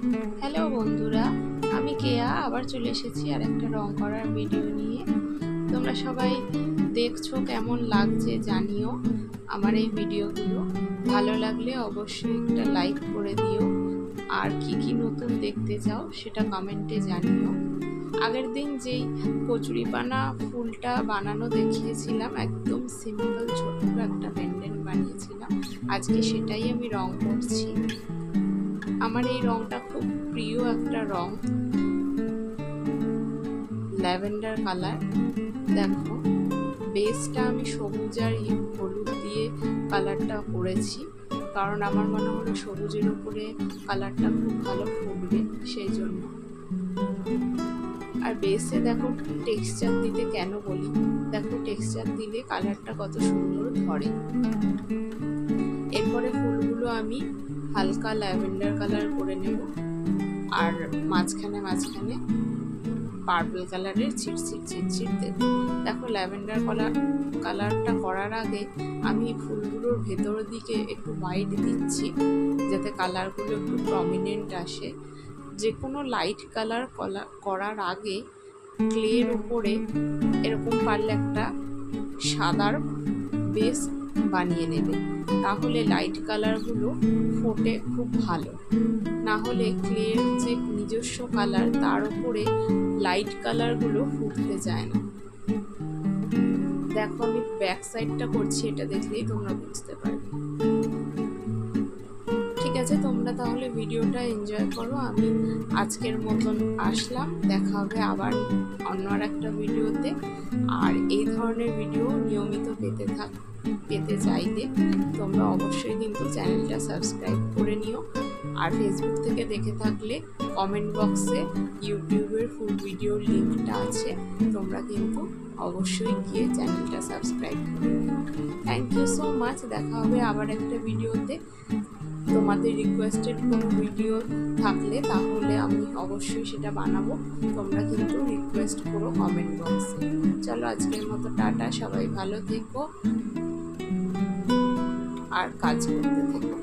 Hello বন্ধুরা, আমি কেয়া আবার চলে এসেছি আর একটা রং করার ভিডিও নিয়ে। তোমরা সবাই দেখছো, কেমন লাগছে জানিও। আমার এই ভিডিওগুলো ভালো লাগলে অবশ্যই একটা লাইক করে দিও, আর কি কি নতুন দেখতে চাও সেটা কমেন্টে জানিও। আগের দিন যেই কচুরিপানা ফুলটা বানানো দেখিয়েছিলাম, একদম সিম্পল ছোট্ট একটা পেন্ডেন্ট বানিয়েছিলাম, আজকে সেটাই আমি রং করছি। আমার এই রংটা খুব প্রিয় একটা রং, ল্যাভেন্ডার কালার। দেখো, বেসটা আমি সবুজ আর হলুদ দিয়ে কালারটা করেছি, কারণ আমার মনে হলো সবুজের উপরে কালারটা খুব ভালো ফুটবে, সেই জন্য। আর বেসে দেখো টেক্সচার দিতে কেন বলি, দেখো টেক্সচার দিলে কালারটা কত সুন্দর ধরে। এরপরে ফুলগুলো আমি হালকা ল্যাভেন্ডার কালার করে নেব, আর মাঝখানে মাঝখানে পার্পল কালারের ছিটছিট দেব। দেখো, ল্যাভেন্ডার কালারটা করার আগে আমি ফুলগুলোর ভেতর দিকে একটু হোয়াইট দিচ্ছি, যাতে কালারগুলো একটু প্রমিনেন্ট আসে। যে কোনো লাইট কালার করার আগে ক্লের উপরে এরকম পারলে একটা সাদার বেস বানিয়ে নেবে, তাহলে লাইট কালারগুলো ফোটে খুব ভালো। না হলে ক্লের যে নিজস্ব কালার, তার উপরে লাইট কালারগুলো ফুটতে যায় না। দেখো, আমি ব্যাক সাইডটা করছি, এটা দেখলেই তোমরা বুঝতে পারবে। ঠিক আছে, তোমরা তাহলে ভিডিওটা এনজয় করো। আমি আজকের মতন আসলাম, দেখা হবে আবার অন্য আর একটা ভিডিওতে। আর এই ধরনের ভিডিও নিয়মিত পেতে চাইলে তোমরা অবশ্যই কিন্তু চ্যানেলটা সাবস্ক্রাইব করে নিও। আর ফেসবুক থেকে দেখে থাকলে কমেন্ট বক্সে ইউটিউবের ফুল ভিডিওর লিঙ্কটা আছে, তোমরা কিন্তু অবশ্যই গিয়ে চ্যানেলটা সাবস্ক্রাইব করে নিও। থ্যাংক ইউ সো মাচ, দেখা হবে আবার একটা ভিডিওতে। তোমাদের রিকোয়েস্টেড কোনো ভিডিও থাকলে তাহলে আমি অবশ্যই সেটা বানাবো, তোমরা কিন্তু রিকোয়েস্ট করো কমেন্ট বক্সে। চলো, আজকের মতো টাটা, সবাই ভালো থেকো আর কাজ করতে থেকো।